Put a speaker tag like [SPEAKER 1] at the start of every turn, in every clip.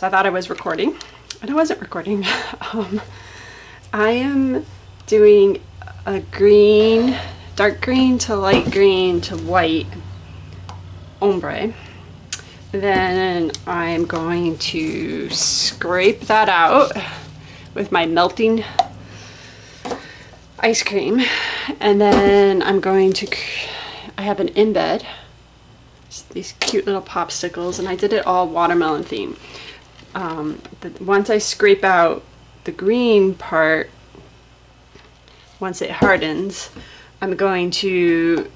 [SPEAKER 1] So I thought I was recording, and I wasn't recording. I am doing a green, dark green to light green to white ombre. Then I'm going to scrape that out with my melting ice cream, and then I'm going to, I have an embed, these cute little popsicles, and I did it all watermelon theme. Once I scrape out the green part, once it hardens, I'm going to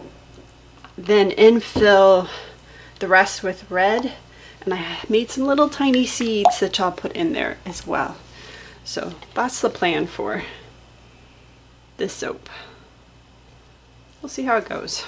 [SPEAKER 1] then infill the rest with red, and I made some little tiny seeds that I'll put in there as well. So that's the plan for this soap. We'll see how it goes.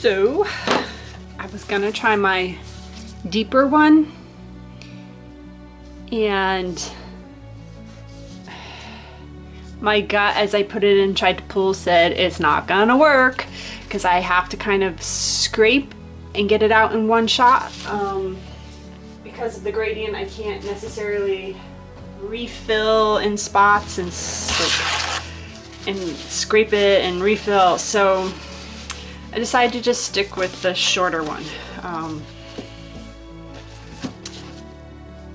[SPEAKER 1] So I was gonna try my deeper one, and my gut as I put it in, tried to pull, said it's not gonna work because I have to kind of scrape and get it out in one shot. Because of the gradient, I can't necessarily refill in spots and scrape it and refill. So I decided to just stick with the shorter one.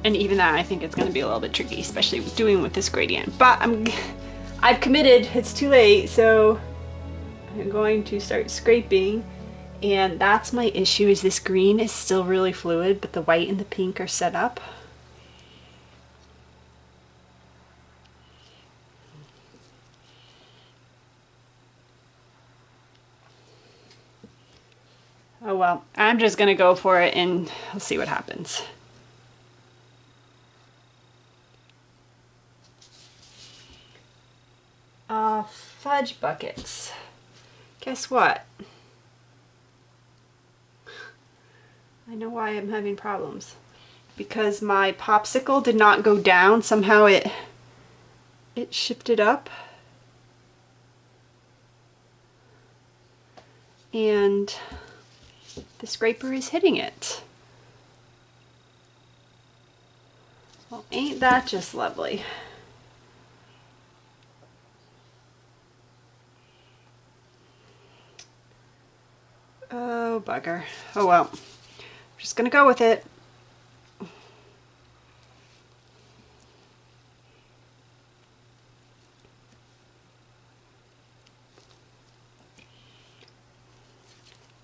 [SPEAKER 1] And even that, I think it's going to be a little bit tricky, especially doing with this gradient. But I've committed. It's too late, so I'm going to start scraping. And that's my issue, is this green is still really fluid, but the white and the pink are set up. Oh well, I'm just gonna go for it and we'll see what happens. Fudge buckets. Guess what? I know why I'm having problems. Because my popsicle did not go down. Somehow it shifted up. And the scraper is hitting it. Well, ain't that just lovely? Oh, bugger. Oh well. I'm just gonna go with it.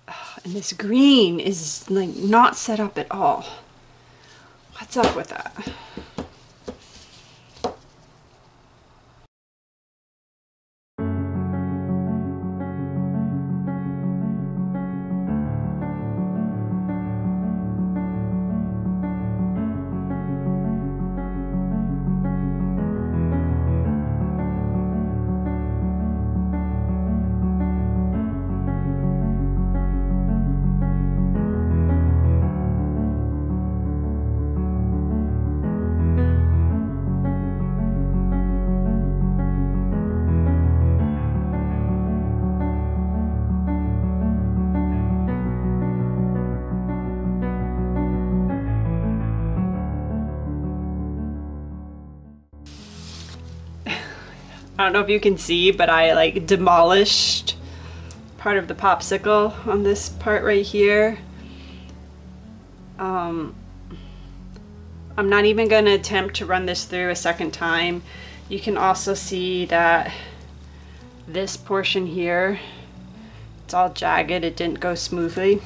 [SPEAKER 1] Oh, and this green is like not set up at all. What's up with that? I don't know if you can see, but I like demolished part of the popsicle on this part right here. I'm not even going to attempt to run this through a second time. You can also see that this portion here, it's all jagged. It didn't go smoothly.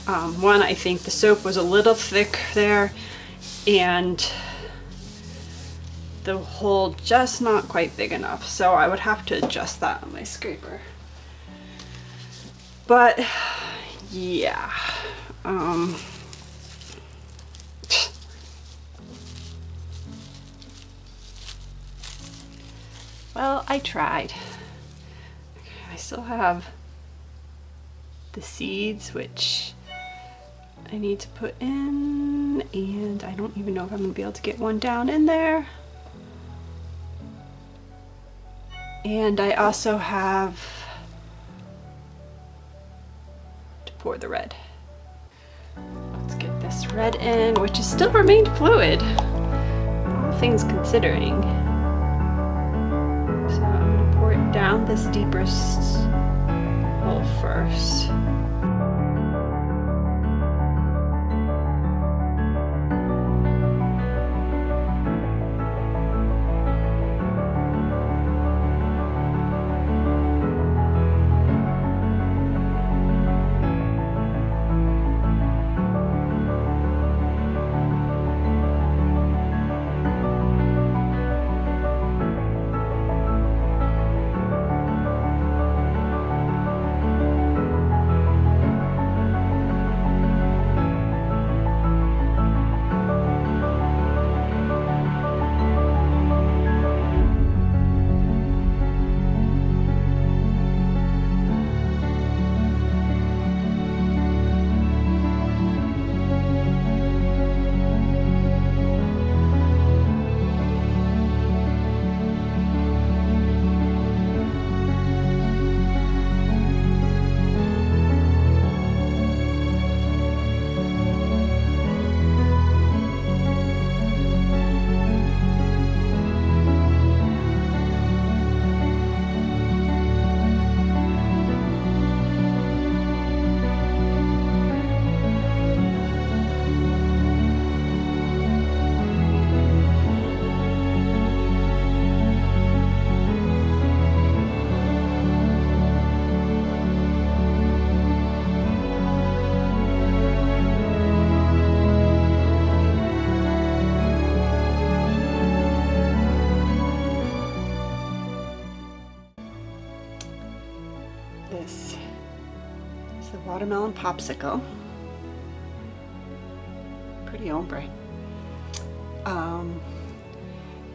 [SPEAKER 1] One, I think the soap was a little thick there, and the hole just not quite big enough, so I would have to adjust that on my scraper. But yeah, well, I tried. I still have the seeds, which I need to put in, and I don't even know if I'm gonna be able to get one down in there. And I also have to pour the red. Let's get this red in, which has still remained fluid, all things considering. So I'm gonna pour it down this deepest hole first. watermelon popsicle. Pretty ombre.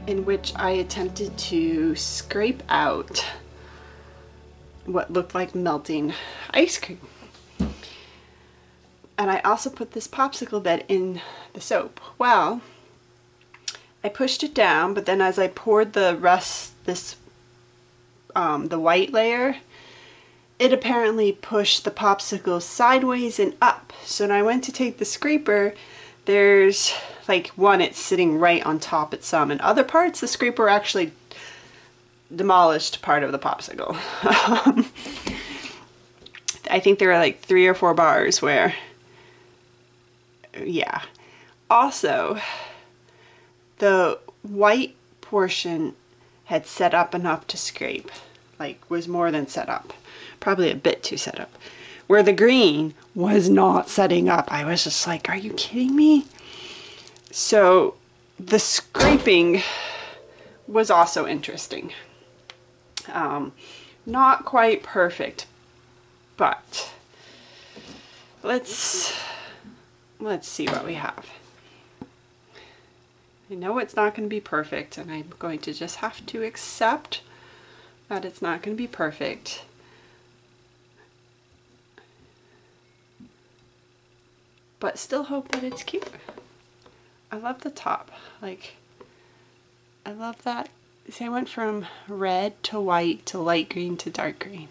[SPEAKER 1] In which I attempted to scrape out what looked like melting ice cream. And I also put this popsicle bed in the soap. Well, I pushed it down, but then as I poured the rest, the white layer, it apparently pushed the popsicle sideways and up. So when I went to take the scraper, there's like one, it's sitting right on top at some, and other parts the scraper actually demolished part of the popsicle. I think there are like 3 or 4 bars where, yeah. Also, the white portion had set up enough to scrape, like was more than set up, probably a bit too set up. Where the green was not setting up. I was just like, are you kidding me? So the scraping was also interesting. Not quite perfect, but let's see what we have. I know it's not going to be perfect, and I'm going to just have to accept that it's not going to be perfect. But still hope that it's cute. I love the top. Like, I love that. See, I went from red to white to light green to dark green.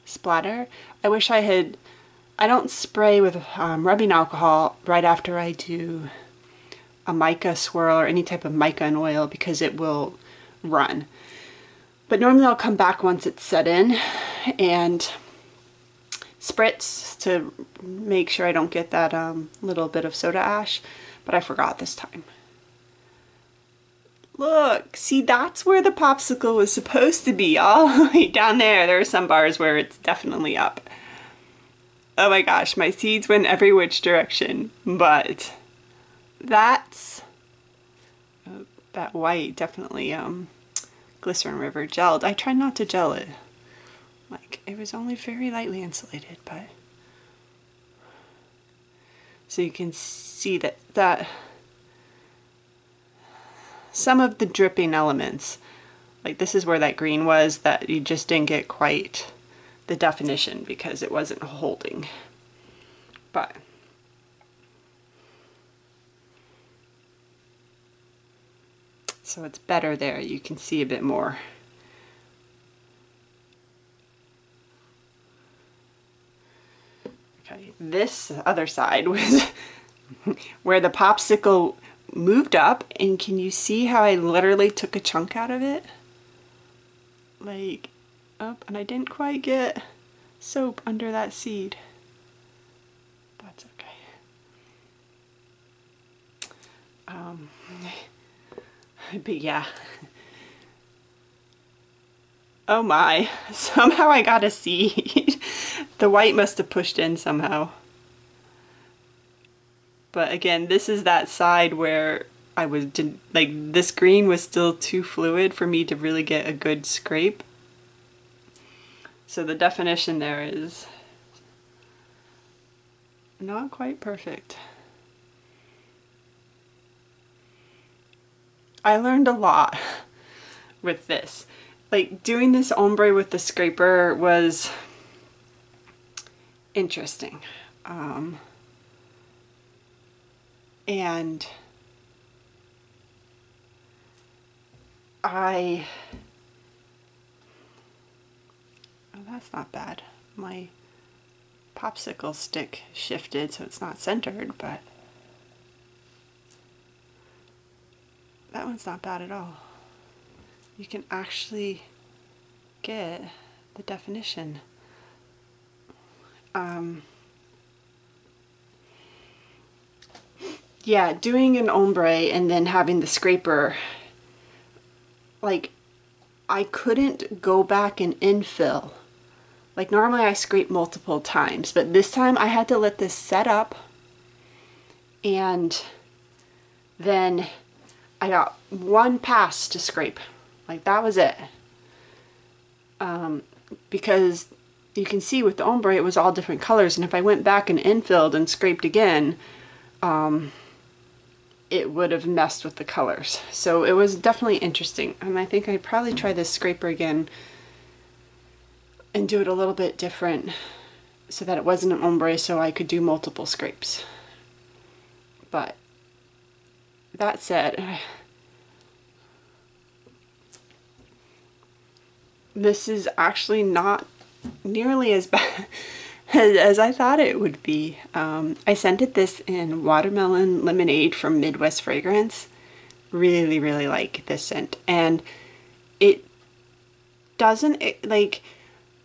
[SPEAKER 1] Splatter. I wish I had... I don't spray with rubbing alcohol right after I do a mica swirl or any type of mica and oil because it will run. But normally I'll come back once it's set in and spritz to make sure I don't get that little bit of soda ash, but I forgot this time. Look, see, that's where the popsicle was supposed to be, all the way down there. There are some bars where it's definitely up. Oh my gosh, my seeds went every which direction, but that's, that white definitely Glycerin River gelled. I tried not to gel it. Like, it was only very lightly insulated, but so you can see that some of the dripping elements, like this is where that green was, that you just didn't get quite the definition because it wasn't holding. But so it's better there. You can see a bit more. Okay, this other side was where the popsicle moved up, and can you see how I literally took a chunk out of it? Like, up, and I didn't quite get soap under that seed. That's okay. But yeah. Oh my, somehow I got a seed. The white must have pushed in somehow. But again, this is that side where I was, like, this green was still too fluid for me to really get a good scrape. So the definition there is not quite perfect. I learned a lot with this. Like, doing this ombre with the scraper was interesting. And oh, that's not bad. My popsicle stick shifted so it's not centered, but that one's not bad at all. You can actually get the definition. Yeah, doing an ombre and then having the scraper, like, I couldn't go back and infill. Like, normally I scrape multiple times, but this time I had to let this set up, and then I got one pass to scrape. Like, that was it. Because you can see with the ombre it was all different colors, and if I went back and infilled and scraped again, it would have messed with the colors. So it was definitely interesting, and I think I'd probably try this scraper again and do it a little bit different so that it wasn't an ombre, so I could do multiple scrapes. But that said, this is actually not nearly as bad as I thought it would be. I scented this in Watermelon Lemonade from Midwest Fragrance. Really, really like this scent. And it doesn't, like,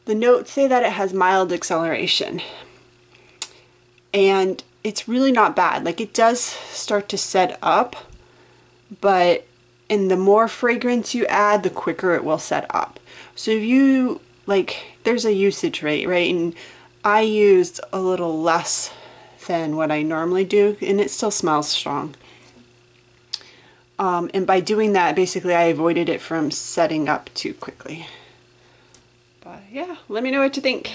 [SPEAKER 1] the notes say that it has mild acceleration. And it's really not bad. Like, it does start to set up, but and the more fragrance you add, the quicker it will set up. So if you, like, there's a usage rate, right? And I used a little less than what I normally do, and it still smells strong. And by doing that, basically I avoided it from setting up too quickly. But yeah, let me know what you think.